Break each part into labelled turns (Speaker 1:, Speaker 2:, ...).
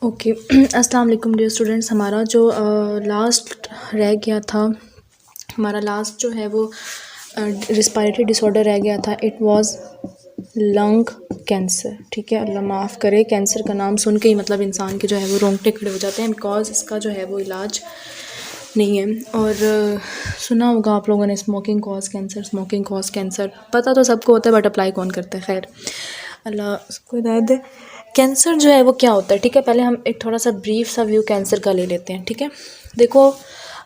Speaker 1: Okay अस्सलाम वालेकुम dear students. हमारा जो लास्ट रह गया था, हमारा लास्ट जो है वो रिस्पायरेटरी डिसऑर्डर रह गया था। It was lung cancer. ठीक है, अल्लाह माफ़ करे, कैंसर का नाम सुन के ही मतलब इंसान के जो है वो रोंगटे खड़े हो जाते हैं, बिकॉज़ इसका जो है वो इलाज नहीं है। और सुना होगा आप लोगों ने smoking cause cancer, smoking cause cancer, पता तो सबको होता है बट अप्लाई कौन करता है। खैर अल्लाह सबको हिदायत दे। कैंसर जो है वो क्या होता है, ठीक है, पहले हम एक थोड़ा सा ब्रीफ सा व्यू कैंसर का ले लेते हैं। ठीक है, देखो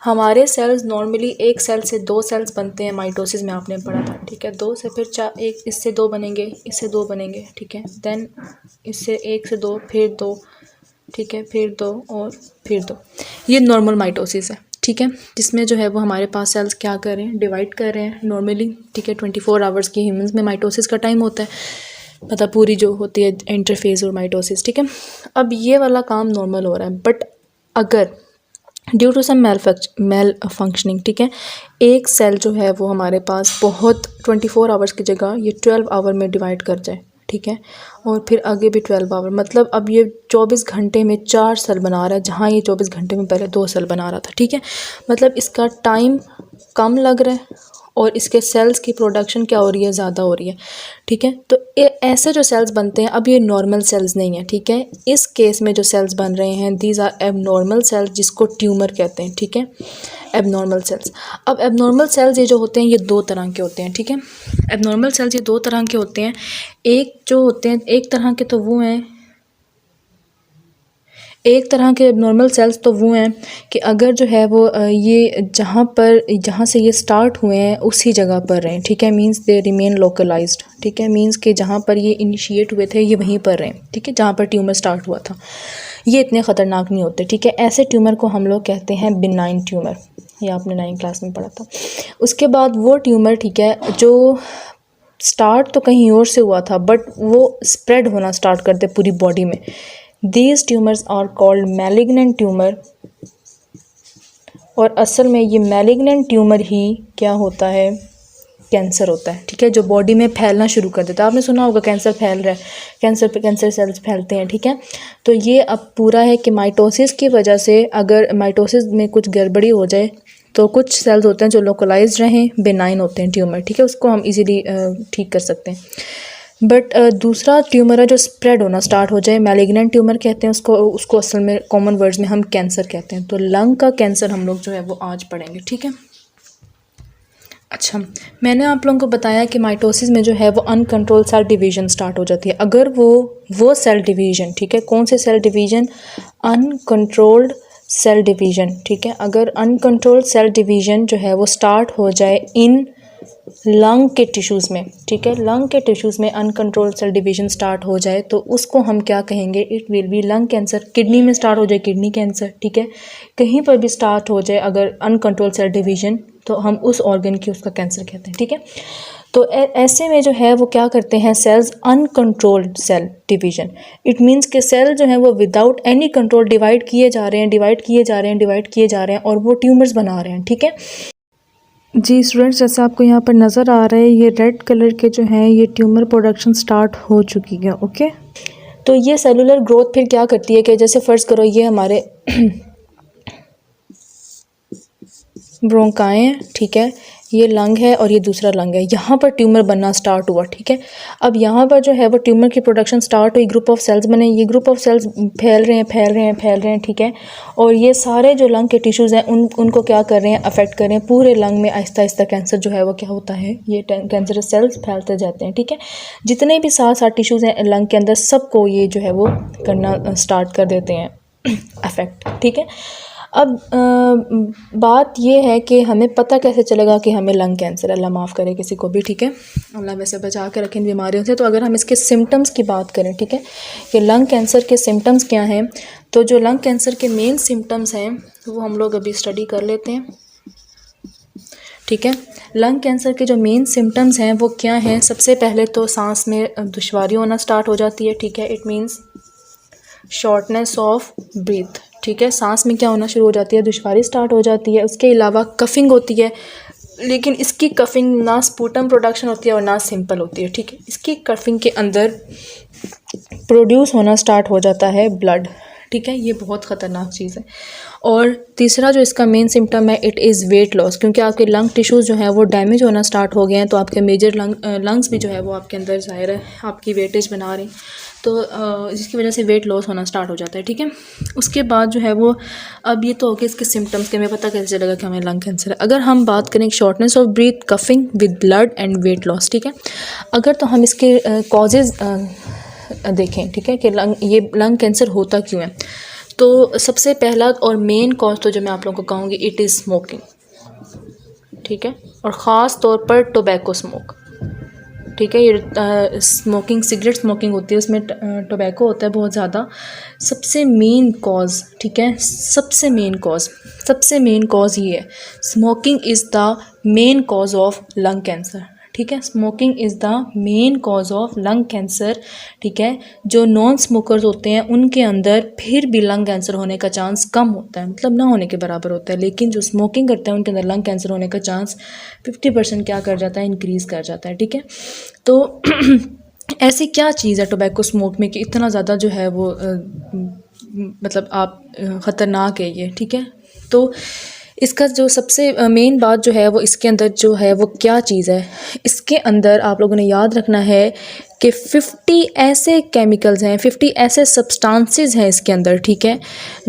Speaker 1: हमारे सेल्स नॉर्मली एक सेल से दो सेल्स बनते हैं, माइटोसिस में आपने पढ़ा था। ठीक है, दो से फिर चार, एक इससे दो बनेंगे, इससे दो बनेंगे। ठीक है, देन इससे एक से दो, फिर दो, ठीक है, फिर दो और फिर दो। ये नॉर्मल माइटोसिस है। ठीक है, जिसमें जो है वो हमारे पास सेल्स क्या कर रहे हैं, डिवाइड कर रहे हैं नॉर्मली। ठीक है, 24 आवर्स की ह्यूमंस में माइटोसिस का टाइम होता है, मतलब पूरी जो होती है इंटरफेज और माइटोसिस। ठीक है, अब ये वाला काम नॉर्मल हो रहा है, बट अगर due to some malfunctioning, ठीक है, एक सेल जो है वो हमारे पास बहुत 24 आवर्स की जगह ये 12 आवर में डिवाइड कर जाए, ठीक है, और फिर आगे भी 12 आवर, मतलब अब ये 24 घंटे में 4 सेल बना रहा है, जहाँ ये 24 घंटे में पहले 2 सेल बना रहा था। ठीक है, मतलब इसका टाइम कम लग रहा है और इसके सेल्स की प्रोडक्शन क्या हो रही है, ज़्यादा हो रही है। ठीक है, तो ऐसे जो सेल्स बनते हैं, अब ये नॉर्मल सेल्स नहीं है। ठीक है, इस केस में जो सेल्स बन रहे हैं, दीज आर एबनॉर्मल सेल्स, जिसको ट्यूमर कहते हैं। ठीक है, एबनॉर्मल सेल्स। अब एबनॉर्मल सेल्स ये जो होते हैं ये दो तरह के होते हैं। ठीक है, एबनॉर्मल सेल्स ये दो तरह के होते हैं। एक जो होते हैं, एक तरह के तो वो हैं, एक तरह के एबनॉर्मल सेल्स तो वो हैं कि अगर जो है वो ये जहाँ से ये स्टार्ट हुए हैं उसी जगह पर रहें। ठीक है, मींस दे रिमेन लोकलाइज्ड। ठीक है, मींस कि जहाँ पर ये इनिशिएट हुए थे ये वहीं पर रहें। ठीक है, जहाँ पर ट्यूमर स्टार्ट हुआ था, ये इतने ख़तरनाक नहीं होते। ठीक है, ऐसे ट्यूमर को हम लोग कहते हैं बिनाइन ट्यूमर, ये आपने 9th क्लास में पढ़ा था। उसके बाद वो ट्यूमर, ठीक है, जो स्टार्ट तो कहीं और से हुआ था बट वो स्प्रेड होना स्टार्ट करते पूरी बॉडी में, these tumours are called malignant tumour. और असल में ये मैलिग्नेंट ट्यूमर ही क्या होता है, कैंसर होता है। ठीक है, जो बॉडी में फैलना शुरू कर देता है। आपने सुना होगा कैंसर फैल रहा है, कैंसर पे कैंसर सेल्स फैलते हैं। ठीक है, तो ये अब पूरा है कि माइटोसिस की वजह से, अगर माइटोसिस में कुछ गड़बड़ी हो जाए तो कुछ सेल्स होते हैं जो लोकलाइज्ड रहें, बेनाइन होते हैं ट्यूमर। ठीक है, उसको हम इजीली ठीक कर सकते हैं। बट दूसरा ट्यूमर है जो स्प्रेड होना स्टार्ट हो जाए, मैलिग्नेंट ट्यूमर कहते हैं उसको असल में कॉमन वर्ड्स में हम कैंसर कहते हैं। तो लंग का कैंसर हम लोग जो है वो आज पढ़ेंगे। ठीक है, अच्छा, मैंने आप लोगों को बताया कि माइटोसिस में जो है वो अनकंट्रोल सेल डिवीजन स्टार्ट हो जाती है। अगर वो सेल डिवीजन, ठीक है, कौन से cell division, uncontrolled cell division. ठीक है, अगर अनकंट्रोल्ड सेल डिवीजन जो है वो स्टार्ट हो जाए इन लंग के टिश्यूज़ में, ठीक है, लंग के टिश्यूज़ में अनकंट्रोल्ड सेल डिवीजन स्टार्ट हो जाए तो उसको हम क्या कहेंगे, it will be lung cancer. Kidney में स्टार्ट हो जाए किडनी कैंसर। ठीक है, कहीं पर भी स्टार्ट हो जाए अगर अनकंट्रोल्ड सेल डिवीजन तो हम उस ऑर्गन की उसका कैंसर कहते हैं। ठीक है, तो ऐसे में जो है वो क्या करते हैं cells, uncontrolled cell division, it means के सेल जो है वो विदाउट एनी कंट्रोल डिवाइड किए जा रहे हैं, डिवाइड किए जा रहे हैं, डिवाइड किए जा रहे हैं और वो ट्यूमर्स बना रहे हैं। ठीक है जी स्टूडेंट्स, जैसे आपको यहाँ पर नज़र आ रहा है ये रेड कलर के जो हैं ये ट्यूमर प्रोडक्शन स्टार्ट हो चुकी है। ओके, तो ये सेलुलर ग्रोथ फिर क्या करती है कि जैसे फ़र्ज़ करो ये हमारे ब्रोंकाई हैं, ठीक है, ये लंग है और ये दूसरा लंग है, यहाँ पर ट्यूमर बनना स्टार्ट हुआ। ठीक है, अब यहाँ पर जो है वो ट्यूमर की प्रोडक्शन स्टार्ट हुई, ग्रुप ऑफ सेल्स बने, ये ग्रुप ऑफ सेल्स फैल रहे हैं, फैल रहे हैं, फैल रहे हैं। ठीक है, और ये सारे जो लंग के टिश्यूज़ हैं उनको क्या कर रहे हैं, अफेक्ट कर रहे हैं। पूरे लंग में आहिस्ता आहिस्ता कैंसर जो है वो क्या होता है, ये कैंसरस सेल्स फैलते जाते हैं। ठीक है, जितने भी 7 टिश्यूज़ हैं लंग के अंदर सबको ये जो है वो करना स्टार्ट कर देते हैं अफेक्ट। ठीक है, अब बात ये है कि हमें पता कैसे चलेगा कि हमें लंग कैंसर, अल्लाह माफ़ करे किसी को भी। ठीक है, अल्लाह वैसे बचा के रखें बीमारियों से। तो अगर हम इसके सिम्टम्स की बात करें, ठीक है, कि लंग कैंसर के सिम्टम्स क्या हैं, तो जो लंग कैंसर के मेन सिम्टम्स हैं वो हम लोग अभी स्टडी कर लेते हैं। ठीक है, लंग कैंसर के जो मेन सिम्टम्स हैं वो क्या हैं, सबसे पहले तो सांस में दुश्वारी होना स्टार्ट हो जाती है। ठीक है, it means shortness of breath. ठीक है, सांस में क्या होना शुरू हो जाती है, दुश्वारी स्टार्ट हो जाती है। उसके अलावा कफिंग होती है, लेकिन इसकी कफिंग ना स्पूटम प्रोडक्शन होती है और ना सिंपल होती है। ठीक है, इसकी कफिंग के अंदर प्रोड्यूस होना स्टार्ट हो जाता है ब्लड। ठीक है, ये बहुत ख़तरनाक चीज़ है। और तीसरा जो इसका मेन सिम्टम है, इट इज़ वेट लॉस, क्योंकि आपके लंग टिश्यूज़ जो है वो डैमेज होना स्टार्ट हो गए हैं, तो आपके मेजर लंग्स भी जो है वो आपके अंदर ज़ाहिर है आपकी वेटेज बना रहे हैं, तो जिसकी वजह से वेट लॉस होना स्टार्ट हो जाता है। ठीक है, उसके बाद जो है वो, अब ये तो हो गए इसके सिम्टम्स के, हमें पता कैसे चलेगा कि हमें लंग कैंसर है। अगर हम बात करें shortness of breath, coughing with blood and weight loss, ठीक है, अगर तो हम इसके कॉजेज़ देखें, ठीक है, कि ये लंग कैंसर होता क्यों है, तो सबसे पहला और मेन कॉज तो जो मैं आप लोगों को कहूँगी, इट इज़ स्मोकिंग। ठीक है, और ख़ास तौर पर टोबैको स्मोक। ठीक है, ये स्मोकिंग, सिगरेट स्मोकिंग होती है, उसमें टोबैको होता है बहुत ज़्यादा। सबसे मेन कॉज, ठीक है, सबसे मेन कॉज ये है, smoking is the main cause of lung cancer. ठीक है, smoking is the main cause of lung cancer. ठीक है, जो नॉन स्मोकर्स होते हैं उनके अंदर फिर भी लंग कैंसर होने का चांस कम होता है, मतलब ना होने के बराबर होता है, लेकिन जो स्मोकिंग करते हैं उनके अंदर लंग कैंसर होने का चांस 50% क्या कर जाता है, इंक्रीज़ कर जाता है। ठीक है, तो ऐसी क्या चीज़ है टोबैको स्मोक में कि इतना ज़्यादा जो है वो मतलब आप ख़तरनाक है ये। ठीक है, तो इसका जो सबसे मेन बात जो है वो इसके अंदर जो है वो क्या चीज़ है, इसके अंदर आप लोगों ने याद रखना है कि 50 ऐसे केमिकल्स हैं, 50 ऐसे सब्सटेंसेस हैं इसके अंदर। ठीक है,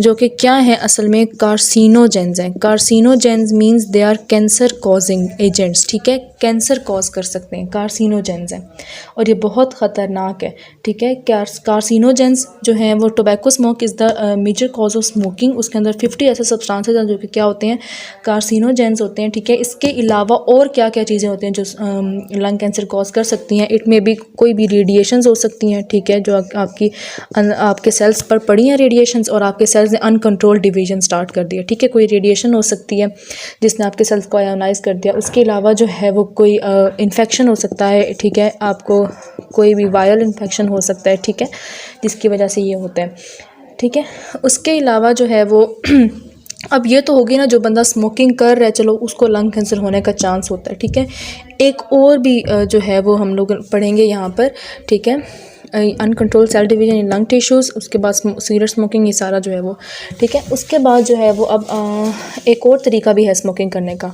Speaker 1: जो कि क्या है, असल में कार्सिनोजेंस हैं। Carcinogens means they are cancer causing agents. ठीक है, कैंसर कॉज कर सकते हैं, कार्सिनोजेंस हैं, और ये बहुत ख़तरनाक है। ठीक है, कार्सिनोजेंस जो हैं वो, tobacco smoke is the major cause of smoking, उसके अंदर 50 ऐसे सब्सटेंसेस हैं जो कि क्या होते हैं, कार्सिनोजेंस होते हैं। ठीक है, इसके अलावा और क्या क्या चीज़ें होती हैं जो लंग कैंसर कॉज कर सकती हैं। इट में भी कोई भी रेडिएशंस हो सकती हैं। ठीक है, जो आपके सेल्स पर पड़ी हैं रेडिएशंस, और आपके सेल्स ने अनकंट्रोल्ड डिवीजन स्टार्ट कर दिया। ठीक है, कोई रेडिएशन हो सकती है जिसने आपके सेल्स को आयोनाइज कर दिया। उसके अलावा जो है वो कोई इन्फेक्शन हो सकता है। ठीक है, आपको कोई भी वायरल इन्फेक्शन हो सकता है। ठीक है, जिसकी वजह से ये होता है। ठीक है, उसके अलावा जो है वो अब ये तो होगी ना, जो बंदा स्मोकिंग कर रहा है, चलो उसको लंग कैंसर होने का चांस होता है। ठीक है, एक और भी जो है वो हम लोग पढ़ेंगे यहाँ पर। ठीक है, uncontrolled cell division in lung tissues, उसके बाद सिगरेट स्मोकिंग, ये सारा जो है वो। ठीक है, उसके बाद जो है वो अब एक और तरीका भी है स्मोकिंग करने का।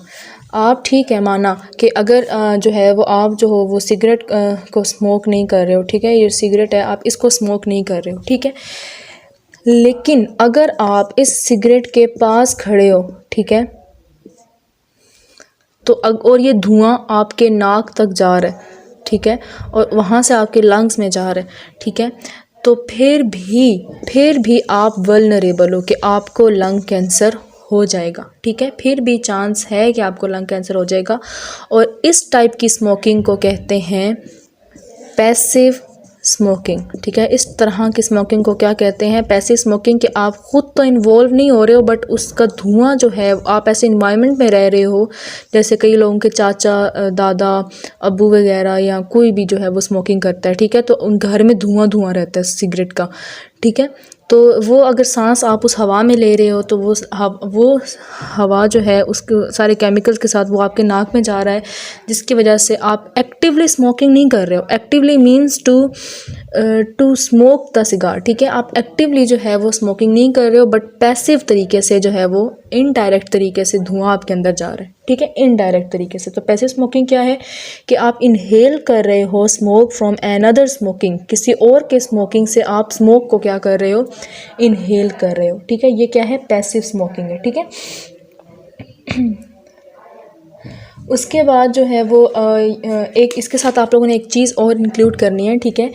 Speaker 1: आप ठीक है माना कि अगर जो है वो आप जो हो वो सिगरेट को स्मोक नहीं कर रहे हो। ठीक है, ये सिगरेट है, आप इसको स्मोक नहीं कर रहे हो। ठीक है, लेकिन अगर आप इस सिगरेट के पास खड़े हो, ठीक है, तो और ये धुआं आपके नाक तक जा रहा है, ठीक है, और वहाँ से आपके लंग्स में जा रहा है, ठीक है, तो फिर भी आप वल्नरेबल हो कि आपको लंग कैंसर हो जाएगा। ठीक है, फिर भी चांस है कि आपको लंग कैंसर हो जाएगा। और इस टाइप की स्मोकिंग को कहते हैं पैसिव स्मोकिंग। ठीक है, इस तरह की स्मोकिंग को क्या कहते हैं, पैसिव स्मोकिंग, कि आप ख़ुद तो इन्वॉल्व नहीं हो रहे हो, बट उसका धुआं जो है, आप ऐसे इन्वायरमेंट में रह रहे हो जैसे कई लोगों के चाचा, दादा, अब्बू वगैरह, या कोई भी जो है वो स्मोकिंग करता है। ठीक है, तो उन घर में धुआं रहता है सिगरेट का। ठीक है, तो वो अगर सांस आप उस हवा में ले रहे हो, तो वो हवा जो है उसके सारे केमिकल्स के साथ वो आपके नाक में जा रहा है, जिसकी वजह से आप एक्टिवली स्मोकिंग नहीं कर रहे हो। Actively means to smoke the cigar. ठीक है, आप एक्टिवली जो है वो स्मोकिंग नहीं कर रहे हो, बट पैसिव तरीके से जो है वो इनडायरेक्ट तरीके से धुआं आपके अंदर जा रहा है। ठीक है, इनडायरेक्ट तरीके से। तो पैसिव स्मोकिंग क्या है कि आप इनहेल कर रहे हो स्मोक फ्रॉम अनदर स्मोकिंग, किसी और के स्मोकिंग से आप स्मोक को क्या कर रहे हो, इनहेल कर रहे हो। ठीक है, ये क्या है, पैसिव स्मोकिंग है। ठीक है, उसके बाद जो है वो एक इसके साथ आप लोगों ने एक चीज़ और इंक्लूड करनी है। ठीक है,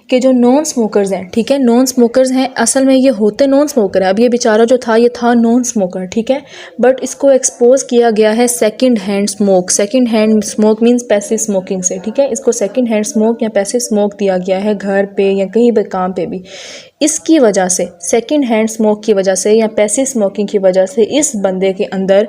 Speaker 1: कि जो नॉन स्मोकर्स हैं, ठीक है, नॉन स्मोकर्स हैं, असल में ये होते नॉन स्मोकर है। अब ये बेचारा जो था, ये था नॉन स्मोकर। ठीक है, बट इसको एक्सपोज किया गया है second hand smoke. Second hand smoke means passive smoking से। ठीक है, इसको सेकंड हैंड स्मोक या पैसिव स्मोक दिया गया है घर पे या कहीं भी काम पे भी। इसकी वजह से, सेकंड हैंड स्मोक की वजह से या पैसिव स्मोकिंग की वजह से, इस बंदे के अंदर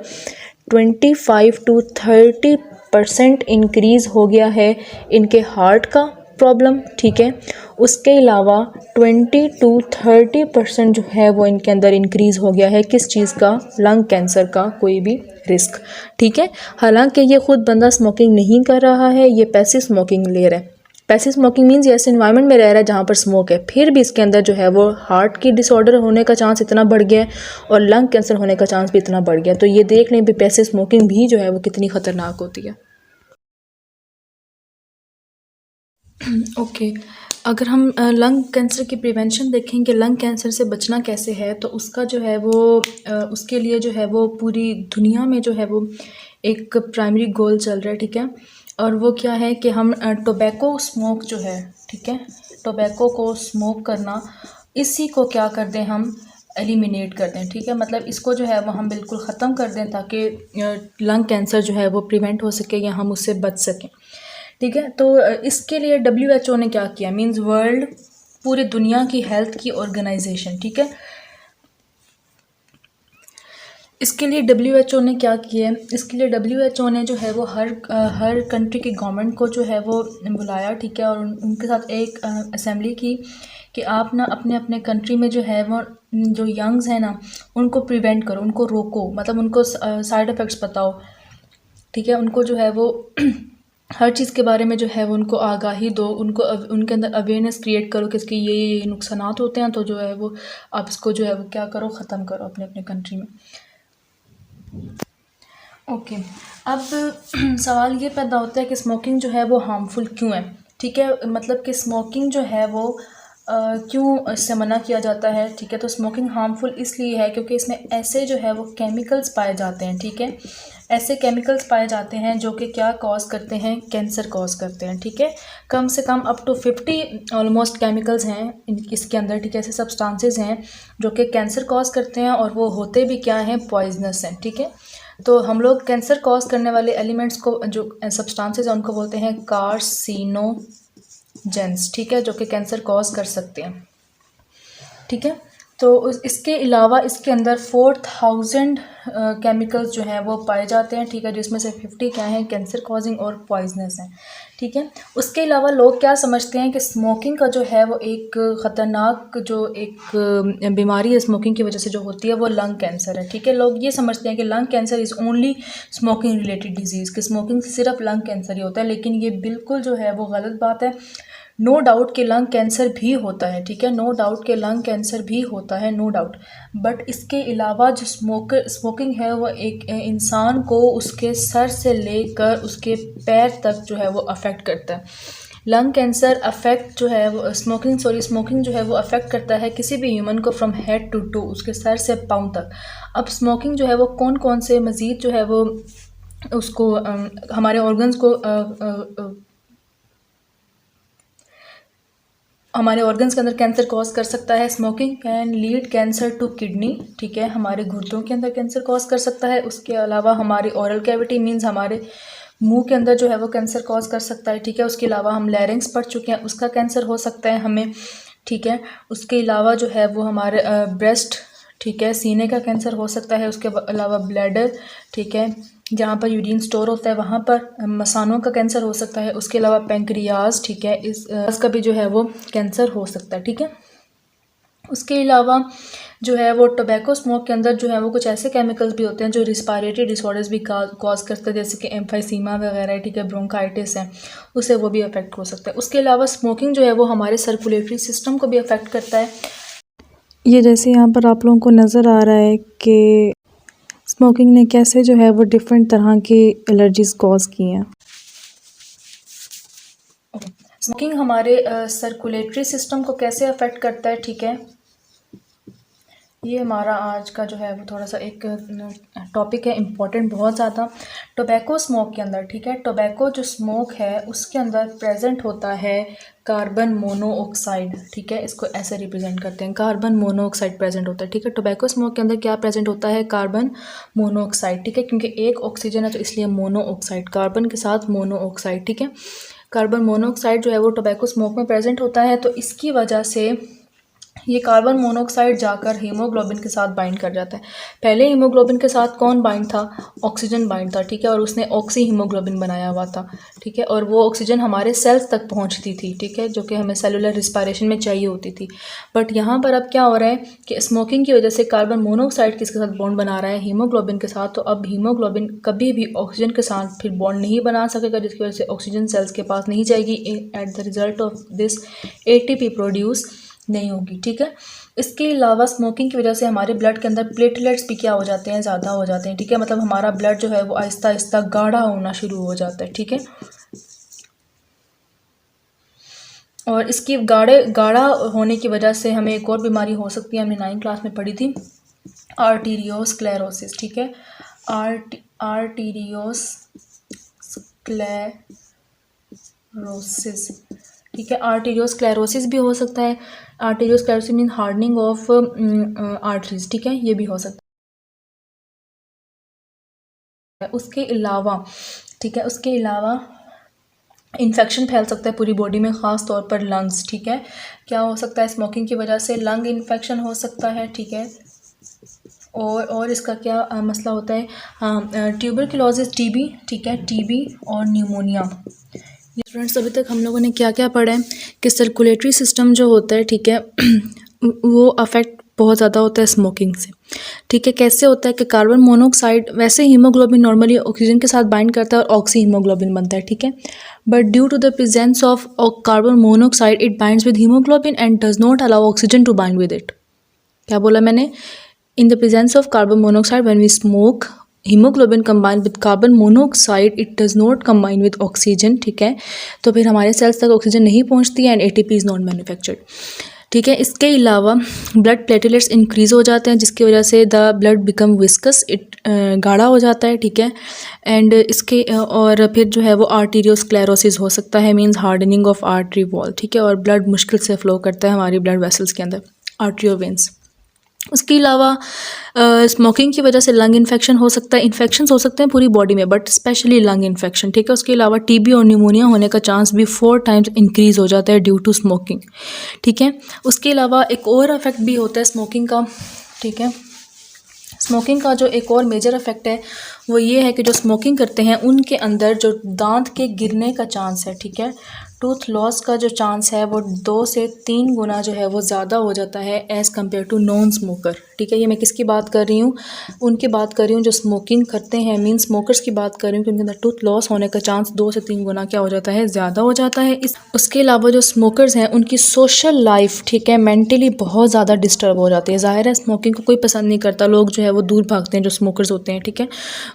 Speaker 1: 25 to 30% इंक्रीज़ हो गया है इनके हार्ट का प्रॉब्लम। ठीक है, उसके अलावा 20 to 30% जो है वो इनके अंदर इंक्रीज़ हो गया है किस चीज़ का, लंग कैंसर का कोई भी रिस्क। ठीक है, हालांकि ये खुद बंदा स्मोकिंग नहीं कर रहा है, ये पैसिव स्मोकिंग ले रहा है। पैसिव स्मोकिंग मीन्स ये ऐसे इन्वायरमेंट में रह रहा है जहाँ पर स्मोक है, फिर भी इसके अंदर जो है वो हार्ट की डिसऑर्डर होने का चांस इतना बढ़ गया है और लंग कैंसर होने का चांस भी इतना बढ़ गया। तो ये देख लें भी पैसिव स्मोकिंग भी जो है वो कितनी ख़तरनाक होती है। ओके अगर हम लंग कैंसर की प्रिवेंशन देखेंगे, लंग कैंसर से बचना कैसे है, तो उसका जो है वो उसके लिए जो है वो पूरी दुनिया में जो है वो एक प्राइमरी गोल चल रहा है, ठीक है। और वो क्या है कि हम टोबैको स्मोक जो है, ठीक है, टोबैको को स्मोक करना, इसी को क्या कर दें हम एलिमिनेट कर दें, ठीक है। मतलब इसको जो है वो हम बिल्कुल ख़त्म कर दें ताकि लंग कैंसर जो है वो प्रिवेंट हो सके या हम उससे बच सकें, ठीक है। तो इसके लिए WHO ने क्या किया, मींस वर्ल्ड पूरी दुनिया की हेल्थ की ऑर्गेनाइजेशन, ठीक है। इसके लिए WHO ने क्या किया, इसके लिए WHO ने जो है वो हर कंट्री की गवर्नमेंट को जो है वो बुलाया, ठीक है, और उनके साथ एक असेंबली की कि आप ना अपने अपने कंट्री में जो है वो जो यंग्स हैं ना उनको प्रिवेंट करो, उनको रोको, मतलब उनको साइड इफ़ेक्ट्स बताओ, ठीक है, उनको जो है वो हर चीज़ के बारे में जो है वो उनको आगाही दो, उनको उनके अंदर अवेयरनेस क्रिएट करो कि इसके ये नुकसानात होते हैं, तो जो है वो आप इसको जो है वो क्या करो, ख़त्म करो अपने अपने कंट्री में। ओके अब सवाल ये पैदा होता है कि स्मोकिंग जो है वो हार्मफुल क्यों है, ठीक है, मतलब कि स्मोकिंग जो है वो क्यों इससे मना किया जाता है, ठीक है। तो स्मोकिंग हार्मफुल इसलिए है क्योंकि इसमें ऐसे जो है वो केमिकल्स पाए जाते हैं, ठीक है, ऐसे केमिकल्स पाए जाते हैं जो कि क्या कॉज करते हैं, कैंसर कॉज करते हैं, ठीक है। कम से कम अप टू 50 ऑलमोस्ट केमिकल्स हैं इसके अंदर, ठीक है, ऐसे सब्सटेंसेस हैं जो कि कैंसर कॉज करते हैं और वो होते भी क्या हैं, पॉइजनस हैं, ठीक है। तो हम लोग कैंसर कॉज करने वाले एलिमेंट्स को, जो सब्सटेंसेस हैं, उनको बोलते हैं कार्सिनोजेंस, ठीक है, जो कि कैंसर कॉज कर सकते हैं, ठीक है। तो इसके अलावा इसके अंदर 4000 केमिकल्स जो हैं वो पाए जाते हैं, ठीक है, जिसमें से 50 क्या हैं, कैंसर कॉजिंग और पॉइजनस हैं, ठीक है। उसके अलावा लोग क्या समझते हैं कि स्मोकिंग का जो है वो एक ख़तरनाक जो एक बीमारी है स्मोकिंग की वजह से जो होती है वो लंग कैंसर है, ठीक है। लोग ये समझते हैं कि lung cancer is only smoking related disease, कि स्मोकिंग से सिर्फ लंग कैंसर ही होता है, लेकिन ये बिल्कुल जो है वो गलत बात है। नो डाउट कि लंग कैंसर भी होता है, ठीक है, नो डाउट कि लंग कैंसर भी होता है, नो डाउट, बट इसके अलावा जो स्मोकिंग है वो एक इंसान को उसके सर से लेकर उसके पैर तक जो है वो अफेक्ट करता है। लंग कैंसर अफेक्ट जो है वो स्मोकिंग जो है वो अफेक्ट करता है किसी भी ह्यूमन को फ्रॉम हेड टू टू, उसके सर से पाँव तक। अब स्मोकिंग जो है वो कौन कौन से मज़ीद जो है वो उसको हमारे ऑर्गन्स को हमारे ऑर्गन्स के अंदर कैंसर कॉज कर सकता है। Smoking can lead cancer to kidney, ठीक है, हमारे गुर्दों के अंदर कैंसर कॉज कर सकता है। उसके अलावा हमारी ओरल कैविटी मींस हमारे मुंह के अंदर जो है वो कैंसर कॉज कर सकता है, ठीक है। उसके अलावा हम लैरिंक्स पढ़ चुके हैं, उसका कैंसर हो सकता है हमें, ठीक है। उसके अलावा जो है वो हमारे ब्रेस्ट, ठीक है, सीने का कैंसर हो सकता है। उसके अलावा ब्लैडर, ठीक है, जहाँ पर यूरिन स्टोर होता है वहाँ पर मसानों का कैंसर हो सकता है। उसके अलावा पेंक्रियाज, ठीक है, इसका भी जो है वो कैंसर हो सकता है, ठीक है। उसके अलावा जो है वो टोबैको स्मोक के अंदर जो है वो कुछ ऐसे केमिकल्स भी होते हैं जो रिस्पायरेटरी डिसऑर्डर्स भी कॉज करते हैं, जैसे कि एम्फाइसीमा वगैरह, ठीक है, ब्रोंकाइटिस है, उससे वो भी अफेक्ट हो सकता है। उसके अलावा स्मोकिंग जो है वो हमारे सर्कुलेटरी सिस्टम को भी अफेक्ट करता है।
Speaker 2: ये जैसे यहाँ पर आप लोगों को नज़र आ रहा है कि स्मोकिंग ने कैसे जो है वो डिफरेंट तरह की एलर्जीज कॉज की हैं।
Speaker 1: स्मोकिंग हमारे सर्कुलेटरी सिस्टम को कैसे अफेक्ट करता है, ठीक है, ये हमारा आज का जो है वो थोड़ा सा एक टॉपिक है इम्पॉर्टेंट बहुत ज़्यादा। टोबैको स्मोक के अंदर, ठीक है, टोबैको जो स्मोक है उसके अंदर प्रेजेंट होता है कार्बन मोनोऑक्साइड, ठीक है, इसको ऐसे रिप्रेजेंट करते हैं, कार्बन मोनोऑक्साइड प्रेजेंट होता है, ठीक है। टोबैको स्मोक के अंदर क्या प्रेजेंट होता है, कार्बन मोनोऑक्साइड, ठीक है, क्योंकि एक ऑक्सीजन है तो इसलिए मोनोऑक्साइड, कार्बन के साथ मोनोऑक्साइड, ठीक है। कार्बन मोनोऑक्साइड जो है वो टोबैको स्मोक में प्रेजेंट होता है, तो इसकी वजह से ये कार्बन मोनोऑक्साइड जाकर हीमोग्लोबिन के साथ बाइंड कर जाता है। पहले हीमोग्लोबिन के साथ कौन बाइंड था? ऑक्सीजन बाइंड था, ठीक है, और उसने ऑक्सी हीमोग्लोबिन बनाया हुआ था, ठीक है, और वो ऑक्सीजन हमारे सेल्स तक पहुंचती थी, ठीक है, जो कि हमें सेलुलर रिस्पायरेशन में चाहिए होती थी। बट यहाँ पर अब क्या हो रहा है कि स्मोकिंग की वजह से कार्बन मोनोऑक्साइड किसके साथ बॉन्ड बना रहा है? हीमोग्लोबिन के साथ। तो अब हीमोग्लोबिन कभी भी ऑक्सीजन के साथ फिर बॉन्ड नहीं बना सकेगा, जिसकी वजह से ऑक्सीजन सेल्स के पास नहीं जाएगी। At the result of this ATP produce नहीं होगी, ठीक है। इसके अलावा स्मोकिंग की वजह से हमारे ब्लड के अंदर प्लेटलेट्स भी क्या हो जाते हैं? ज़्यादा हो जाते हैं, ठीक है, मतलब हमारा ब्लड जो है वो आहिस्ता आहिस्ता गाढ़ा होना शुरू हो जाता है, ठीक है। और इसकी गाढ़ा होने की वजह से हमें एक और बीमारी हो सकती है, हमने 9th क्लास में पढ़ी थी, आर्टीरियोस्क्लेरोसिस, ठीक है, आर्टीरियोस्क्लेरोसिस, ठीक है। आर्टीरियोस्क्लेरोसिस भी हो सकता है। Arteriosclerosis mean hardening of arteries, ठीक है, ये भी हो सकता है। उसके अलावा, ठीक है, उसके अलावा इन्फेक्शन फैल सकता है पूरी बॉडी में, ख़ास तौर पर लंग्स, ठीक है। क्या हो सकता है? स्मोकिंग की वजह से लंग इन्फेक्शन हो सकता है, ठीक है। और इसका क्या मसला होता है? ट्यूबरकुलोसिस, TB, ठीक है, TB और न्यूमोनिया। स्टूडेंट्स, अभी तक हम लोगों ने क्या क्या पढ़ा है कि सर्कुलेटरी सिस्टम जो होता है, ठीक है, वो अफेक्ट बहुत ज़्यादा होता है स्मोकिंग से, ठीक है। कैसे होता है कि कार्बन मोनोऑक्साइड, वैसे हीमोग्लोबिन नॉर्मली ऑक्सीजन के साथ बाइंड करता है और ऑक्सी हीमोग्लोबिन बनता है, ठीक है, but due to the presence of carbon monoxide it binds with haemoglobin and does not allow oxygen to bind with it. क्या बोला मैंने? In the presence of carbon monoxide when we smoke, haemoglobin combine with carbon monoxide, it does not combine with oxygen, ठीक है। तो फिर हमारे sales तक oxygen नहीं पहुंचती है and ATP is not manufactured, ठीक है। इसके अलावा ब्लड प्लेटलेट्स इंक्रीज़ हो जाते हैं, जिसकी वजह से the blood become viscous, it गाढ़ा हो जाता है, ठीक है। एंड इसके और फिर जो है वो आर्टीरियोस्क्लेरोसिस हो सकता है, means hardening of artery wall, ठीक है, और ब्लड मुश्किल से फ्लो करता है हमारी ब्लड वेसल्स के अंदर, आर्टरियो वेंस। उसके अलावा स्मोकिंग की वजह से लंग इन्फेक्शन हो सकता है। इन्फेक्शंस हो सकते हैं पूरी बॉडी में, बट स्पेशली लंग इन्फेक्शन, ठीक है। उसके अलावा TB और न्यूमोनिया होने का चांस भी 4 टाइम्स इंक्रीज़ हो जाता है ड्यू टू स्मोकिंग, ठीक है। उसके अलावा एक और इफेक्ट भी होता है स्मोकिंग का, ठीक है। स्मोकिंग का जो एक और मेजर इफेक्ट है वो ये है कि जो स्मोकिंग करते हैं उनके अंदर जो दांत के गिरने का चांस है, ठीक है, टूथ लॉस का जो चांस है वो 2 से 3 गुना जो है वो ज़्यादा हो जाता है as compare to non smoker, ठीक है। ये मैं किसकी बात कर रही हूँ? उनकी बात कर रही हूँ जो स्मोकिंग करते हैं, मीन स्मोकर्स की बात कर रही हूँ कि उनके अंदर टूथ लॉस होने का चांस 2 से 3 गुना क्या हो जाता है? ज़्यादा हो जाता है। उसके अलावा जो स्मोकर्स हैं उनकी सोशल लाइफ, ठीक है, मेंटली बहुत ज़्यादा डिस्टर्ब हो जाती है। ज़ाहिर है स्मोकिंग को कोई पसंद नहीं करता, लोग जो है वो दूर भागते हैं जो स्मोकर्स होते हैं, ठीक है,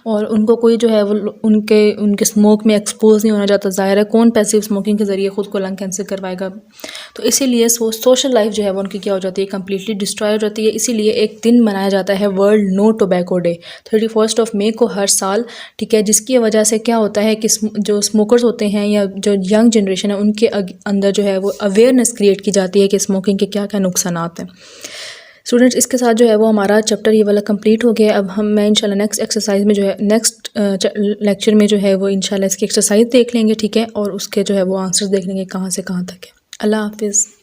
Speaker 1: और उनको कोई जो है वो उनके स्मोक में एक्सपोज नहीं होना चाहता। ज़ाहिर है कौन पैसिव स्मोकिंग के ज़रिए ख़ुद को लंग कैंसर करवाएगा, तो इसीलिए सोशल लाइफ जो है वो उनकी क्या हो जाती है? कंप्लीटली डिस्ट्रॉय हो जाती है। इसीलिए एक दिन मनाया जाता है वर्ल्ड नो टोबैको डे 31 मई को हर साल, ठीक है, जिसकी वजह से क्या होता है कि जो स्मोकर्स होते हैं या जो यंग जनरेशन है उनके अंदर जो है वो अवेयरनेस क्रिएट की जाती है कि स्मोकिंग के क्या क्या नुकसान हैं। स्टूडेंट्स, इसके साथ जो है वो हमारा चैप्टर ये वाला कंप्लीट हो गया। अब मैं इंशाल्लाह नेक्स्ट एक्सरसाइज में जो है नेक्स्ट लेक्चर में जो है वो इंशाल्लाह इसकी एक्सरसाइज देख लेंगे, ठीक है, और उसके जो है वो आंसर्स देख लेंगे कहाँ से कहाँ तक है। अल्लाह हाफिज़।